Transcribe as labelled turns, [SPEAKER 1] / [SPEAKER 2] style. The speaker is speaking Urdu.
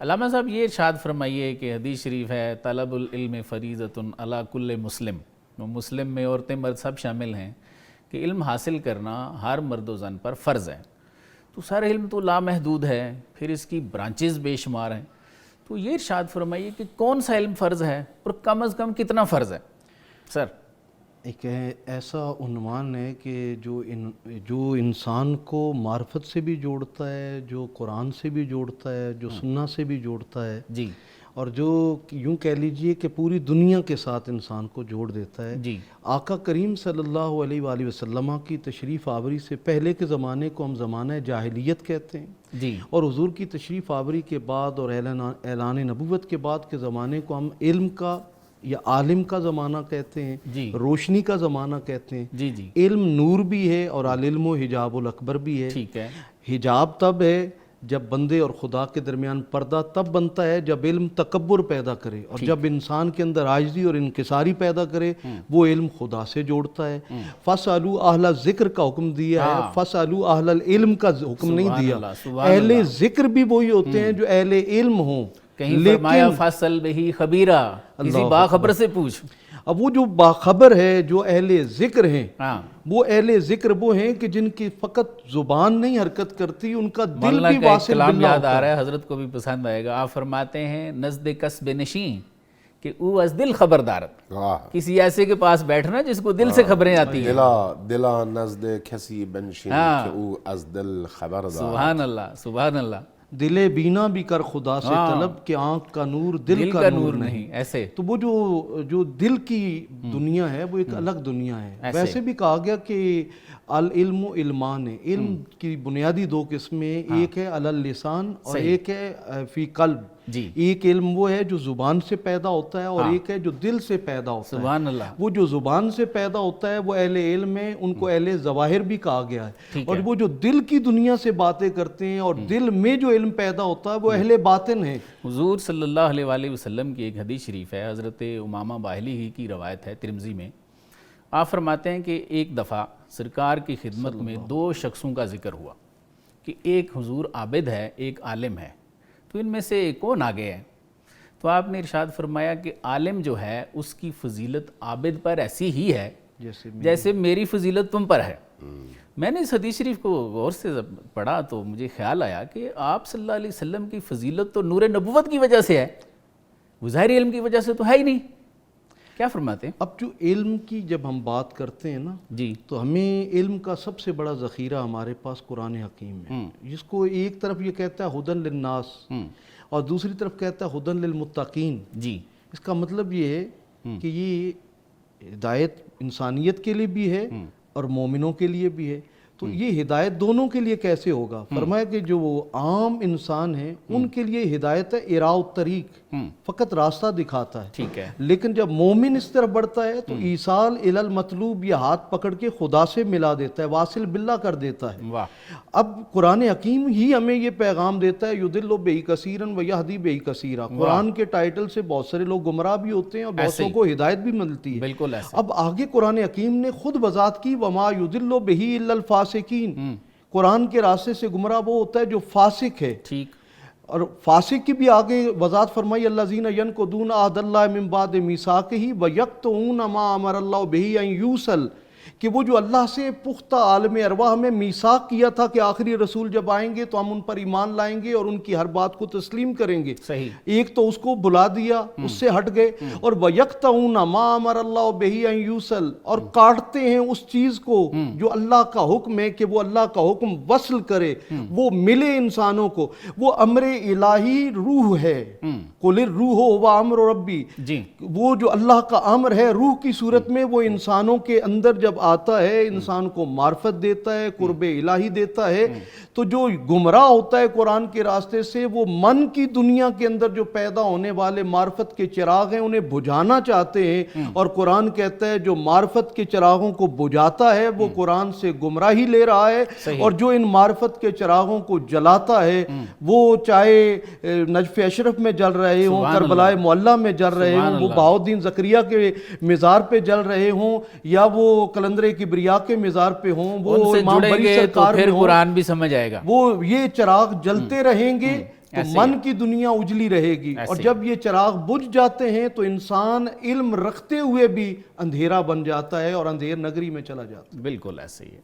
[SPEAKER 1] علامہ صاحب یہ ارشاد فرمائیے کہ حدیث شریف ہے طلب العلم فریضۃ علی کل مسلم، مسلم میں عورتیں مرد سب شامل ہیں کہ علم حاصل کرنا ہر مرد و زن پر فرض ہے. تو سارا علم تو لامحدود ہے، پھر اس کی برانچز بے شمار ہیں. تو یہ ارشاد فرمائیے کہ کون سا علم فرض ہے اور کم از کم کتنا فرض ہے؟ سر
[SPEAKER 2] ایک ایسا عنوان ہے کہ جو انسان کو معرفت سے بھی جوڑتا ہے، جو قرآن سے بھی جوڑتا ہے، جو سنہ سے بھی جوڑتا ہے،
[SPEAKER 1] جی،
[SPEAKER 2] اور جو یوں کہہ لیجئے کہ پوری دنیا کے ساتھ انسان کو جوڑ دیتا ہے.
[SPEAKER 1] جی،
[SPEAKER 2] آقا کریم صلی اللہ علیہ وآلہ وسلم کی تشریف آوری سے پہلے کے زمانے کو ہم زمانہ جاہلیت کہتے ہیں،
[SPEAKER 1] جی،
[SPEAKER 2] اور حضور کی تشریف آوری کے بعد اور اعلان نبوت کے بعد کے زمانے کو ہم علم کا یا عالم کا زمانہ کہتے ہیں،
[SPEAKER 1] جی،
[SPEAKER 2] روشنی کا زمانہ کہتے ہیں.
[SPEAKER 1] جی، جی،
[SPEAKER 2] علم نور بھی ہے اور العلم و حجاب الاکبر بھی ہے.
[SPEAKER 1] ٹھیک ہے.
[SPEAKER 2] حجاب تب ہے جب بندے اور خدا کے درمیان پردہ تب بنتا ہے جب علم تکبر پیدا کرے، اور جب انسان کے اندر عاجزی اور انکساری پیدا کرے وہ علم خدا سے جوڑتا ہے. فَاسْأَلُوا أَهْلَ الذِّكْرِ کا حکم دیا ہے، فَاسْأَلُوا أَهْلَ الْعِلْمِ کا حکم نہیں دیا. اہل ذکر بھی وہی ہوتے ہیں جو اہل علم ہوں.
[SPEAKER 1] کہیں فرمایا فصل بہی خبیرہ، کسی باخبر سے پوچھ.
[SPEAKER 2] اب وہ جو باخبر ہے، جو اہل ذکر ہیں،
[SPEAKER 1] ہاں،
[SPEAKER 2] وہ اہل ذکر وہ ہیں کہ جن کی فقط زبان نہیں حرکت کرتی، ان کا دل
[SPEAKER 1] مولانا
[SPEAKER 2] بھی
[SPEAKER 1] کا ایک
[SPEAKER 2] واصل
[SPEAKER 1] کلام
[SPEAKER 2] باللہ
[SPEAKER 1] یاد
[SPEAKER 2] ہوتا
[SPEAKER 1] آ
[SPEAKER 2] ہے.
[SPEAKER 1] رہا ہے، حضرت کو بھی پسند آئے گا. آپ فرماتے ہیں نزد کسب نشیں کہ او از دل خبردارت. کسی ایسے کے پاس بیٹھنا جس کو دل سے خبریں آتی ہیں.
[SPEAKER 3] دلا نزد کسی بنشین کہ او از دل خبردار.
[SPEAKER 1] سبحان اللہ، سبحان اللہ.
[SPEAKER 2] دل بینا بھی کر خدا سے طلب کہ آنکھ کا نور دل کا نور نہیں.
[SPEAKER 1] ایسے
[SPEAKER 2] تو وہ جو دل کی دنیا ہے وہ ایک الگ دنیا ہے. ویسے بھی کہا گیا کہ العلم و علمان ہے. علم کی بنیادی دو قسمیں، ایک ہے علی اللسان اور ایک ہے فی قلب.
[SPEAKER 1] جی،
[SPEAKER 2] ایک علم وہ ہے جو زبان سے پیدا ہوتا ہے اور ایک ہے جو دل سے پیدا ہوتا ہے.
[SPEAKER 1] سبحان اللہ.
[SPEAKER 2] وہ جو زبان سے پیدا ہوتا ہے وہ اہل علم ہے، ان کو اہل ظواہر بھی کہا گیا ہے. اور وہ جو دل کی دنیا سے باتیں کرتے ہیں اور دل میں جو علم پیدا ہوتا ہے وہ اہل باطن ہے.
[SPEAKER 1] حضور صلی اللہ علیہ وآلہ وسلم کی ایک حدیث شریف ہے، حضرت امامہ باہلی ہی کی روایت ہے ترمذی میں. آپ فرماتے ہیں کہ ایک دفعہ سرکار کی خدمت میں دو شخصوں کا ذکر ہوا کہ ایک حضور عابد ہے، ایک عالم ہے. تو ان میں سے کون آگے ہے؟ تو آپ نے ارشاد فرمایا کہ عالم جو ہے اس کی فضیلت عابد پر ایسی ہی ہے جیسے میری فضیلت تم پر ہے. میں نے اس حدیث شریف کو غور سے پڑھا تو مجھے خیال آیا کہ آپ صلی اللہ علیہ وسلم کی فضیلت تو نور نبوت کی وجہ سے ہے، وہ ظاہری علم کی وجہ سے تو ہے ہی نہیں. کیا فرماتے ہیں؟
[SPEAKER 2] اب جو علم کی جب ہم بات کرتے ہیں نا،
[SPEAKER 1] جی،
[SPEAKER 2] تو ہمیں علم کا سب سے بڑا ذخیرہ ہمارے پاس قرآن حکیم ہے، جس کو ایک طرف یہ کہتا ہے ہدی للناس اور دوسری طرف کہتا ہے ہدی للمتقین.
[SPEAKER 1] جی،
[SPEAKER 2] اس کا مطلب یہ ہے کہ یہ ہدایت انسانیت کے لیے بھی ہے اور مومنوں کے لیے بھی ہے. تو یہ ہدایت دونوں کے لیے کیسے ہوگا؟ فرمایا کہ جو وہ عام انسان ہیں ان کے لیے ہدایت ہے اراء الطریق، فقط راستہ دکھاتا ہے.
[SPEAKER 1] ٹھیک ہے.
[SPEAKER 2] لیکن جب مومن اس طرف بڑھتا ہے تو ایصال الی المطلوب، یہ ہاتھ پکڑ کے خدا سے ملا دیتا ہے، واصل باللہ کر دیتا ہے.
[SPEAKER 1] واہ.
[SPEAKER 2] اب قرآن حکیم ہی ہمیں یہ پیغام دیتا ہے یضل بہ کثیرا ویہدی بہ کثیرا. قرآن کے ٹائٹل سے بہت سارے لوگ گمراہ بھی ہوتے ہیں اور بہت سو کو ہدایت بھی ملتی ہے.
[SPEAKER 1] بالکل ایسے.
[SPEAKER 2] اب آگے قرآن حکیم نے خود وضاحت کی وما یضل بہ الا الفاسقین. قرآن کے راستے سے گمراہ وہ ہوتا ہے جو فاسق ہے.
[SPEAKER 1] ٹھیک.
[SPEAKER 2] اور فاسق کی بھی آگے وضاحت فرمائی الذین ینقضون عہد اللہ من بعد میثاقہ ویقطعون ما امر اللہ بہ ان یوصل، کہ وہ جو اللہ سے پختہ عالم ارواح میں میثاق کیا تھا کہ آخری رسول جب آئیں گے تو ہم ان پر ایمان لائیں گے اور ان کی ہر بات کو تسلیم کریں گے.
[SPEAKER 1] صحیح.
[SPEAKER 2] ایک تو اس کو بلا دیا، اس سے ہٹ گئے. اور وَيَقْطَعُونَ مَا أَمَرَ اللَّهُ بِهِ أَن يُوصَلَ، اور کاٹتے ہیں اس چیز کو جو اللہ کا حکم ہے کہ وہ اللہ کا حکم وصل کرے، وہ ملے انسانوں کو. وہ امر الہی روح ہے. قُلِ الرُّوحُ وَأَمْرُ رَبِّي،
[SPEAKER 1] جی،
[SPEAKER 2] وہ جو اللہ کا امر ہے روح کی صورت میں، وہ انسانوں کے اندر جب آتا ہے انسان کو معرفت دیتا ہے، قرب الہی دیتا ہے. تو جو گمراہ ہوتا ہے قرآن کے راستے سے، وہ من کی دنیا کے اندر جو پیدا ہونے والے معرفت کے چراغ ہیں انہیں بجھانا چاہتے ہیں. اور قرآن کہتا ہے جو معرفت کے چراغوں کو بجھاتا ہے وہ قرآن سے گمراہی لے رہا ہے. اور جو ان معرفت کے چراغوں کو جلاتا ہے، وہ چاہے نجف اشرف میں جل رہے ہوں، کربلائے معلیٰ میں جل رہے ہوں، وہ بہاؤالدین زکریہ کے مزار پہ جل رہے ہوں، یا وہ قلندر کبریا کے مزار پہ ہوں، وہ امام بری سرکار میں ہوں،
[SPEAKER 1] قرآن بھی سمجھ آئے گا.
[SPEAKER 2] وہ یہ چراغ جلتے رہیں گے تو من کی دنیا اجلی رہے گی، اور جب یہ چراغ بجھ جاتے ہیں تو انسان علم رکھتے ہوئے بھی اندھیرا بن جاتا ہے اور اندھیر نگری میں چلا جاتا ہے۔
[SPEAKER 1] بالکل ایسے ہی ہے۔